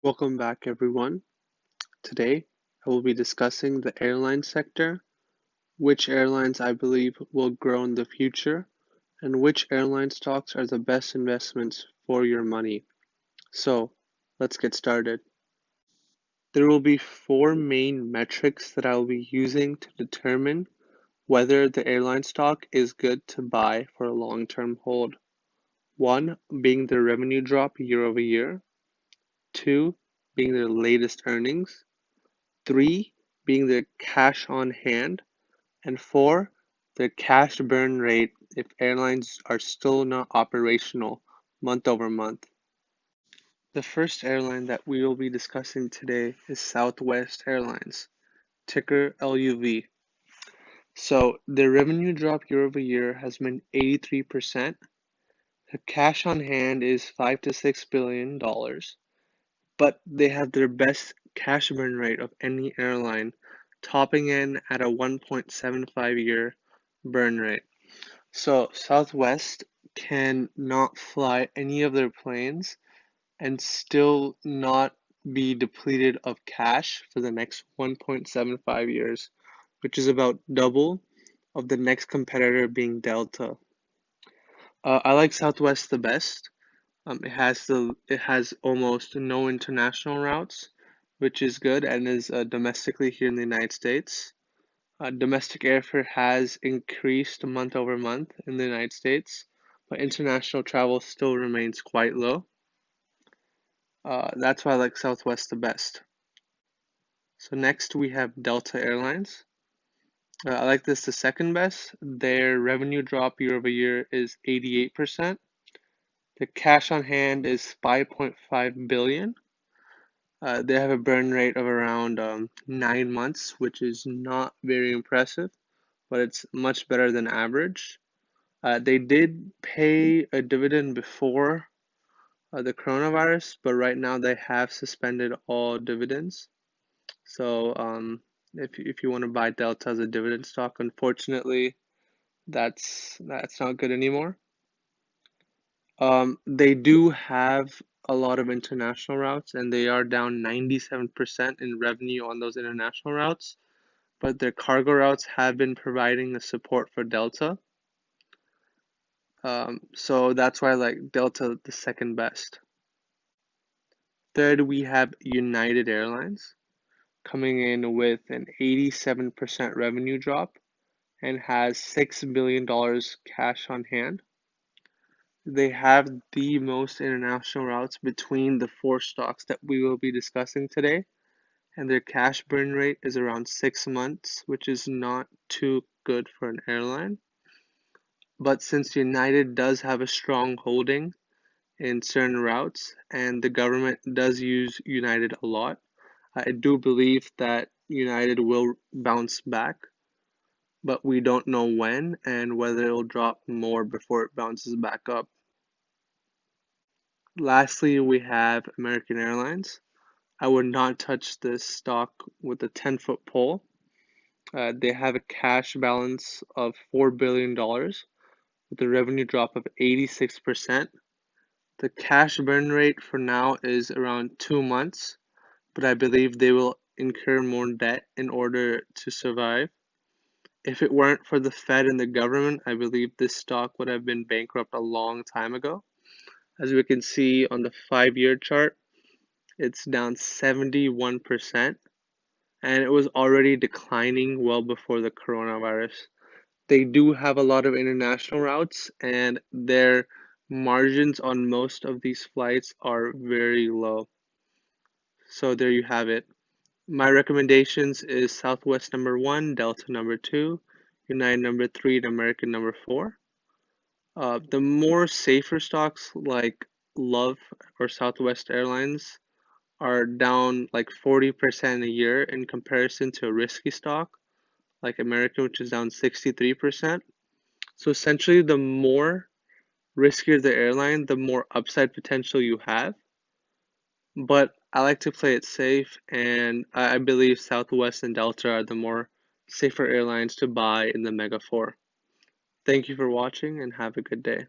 Welcome back, everyone. Today, I will be discussing the airline sector, which airlines I believe will grow in the future, and which airline stocks are the best investments for your money. So, let's get started. There will be four main metrics that I will be using to determine whether the airline stock is good to buy for a long-term hold. One being the revenue drop year over year, two being their latest earnings, three being the cash on hand, and four, the cash burn rate if airlines are still not operational month over month. The first airline that we will be discussing today is Southwest Airlines, ticker LUV. So their revenue drop year over year has been 83%. The cash on hand is $5 to $6 billion, but they have their best cash burn rate of any airline, topping in at a 1.75-year burn rate. So Southwest can not fly any of their planes and still not be depleted of cash for the next 1.75 years, which is about double of the next competitor being Delta. I like Southwest the best. It has almost no international routes, which is good and is domestically here in the United States. Domestic airfare has increased month over month in the United States, but international travel still remains quite low. That's why I like Southwest the best. So next we have Delta Airlines. I like this the second best. Their revenue drop year over year is 88%. The cash on hand is 5.5 billion. They have a burn rate of around 9 months, which is not very impressive, but it's much better than average. They did pay a dividend before the coronavirus, but right now they have suspended all dividends. So if you want to buy Delta as a dividend stock, unfortunately, that's not good anymore. They do have a lot of international routes, and they are down 97% in revenue on those international routes, but their cargo routes have been providing the support for Delta. So that's why I like Delta the second best. Third, we have United Airlines coming in with an 87% revenue drop and has $6 billion cash on hand. They have the most international routes between the four stocks that we will be discussing today, and their cash burn rate is around 6 months, which is not too good for an airline. But since United does have a strong holding in certain routes and the government does use United a lot, I do believe that United will bounce back, but we don't know when and whether it'll drop more before it bounces back up. Lastly, we have American Airlines. I would not touch this stock with a 10-foot pole. They have a cash balance of $4 billion with a revenue drop of 86%. The cash burn rate for now is around 2 months, but I believe they will incur more debt in order to survive. If it weren't for the Fed and the government, I believe this stock would have been bankrupt a long time ago. As we can see on the 5-year chart, it's down 71%, and it was already declining well before the coronavirus. They do have a lot of international routes, and their margins on most of these flights are very low. So there you have it. My recommendations is Southwest number one, Delta number two, United number three, and American number four. The more safer stocks like Love or Southwest Airlines are down like 40% a year in comparison to a risky stock like American, which is down 63%. So essentially, the more riskier the airline, the more upside potential you have. But I like to play it safe, and I believe Southwest and Delta are the more safer airlines to buy in the Mega 4. Thank you for watching and have a good day.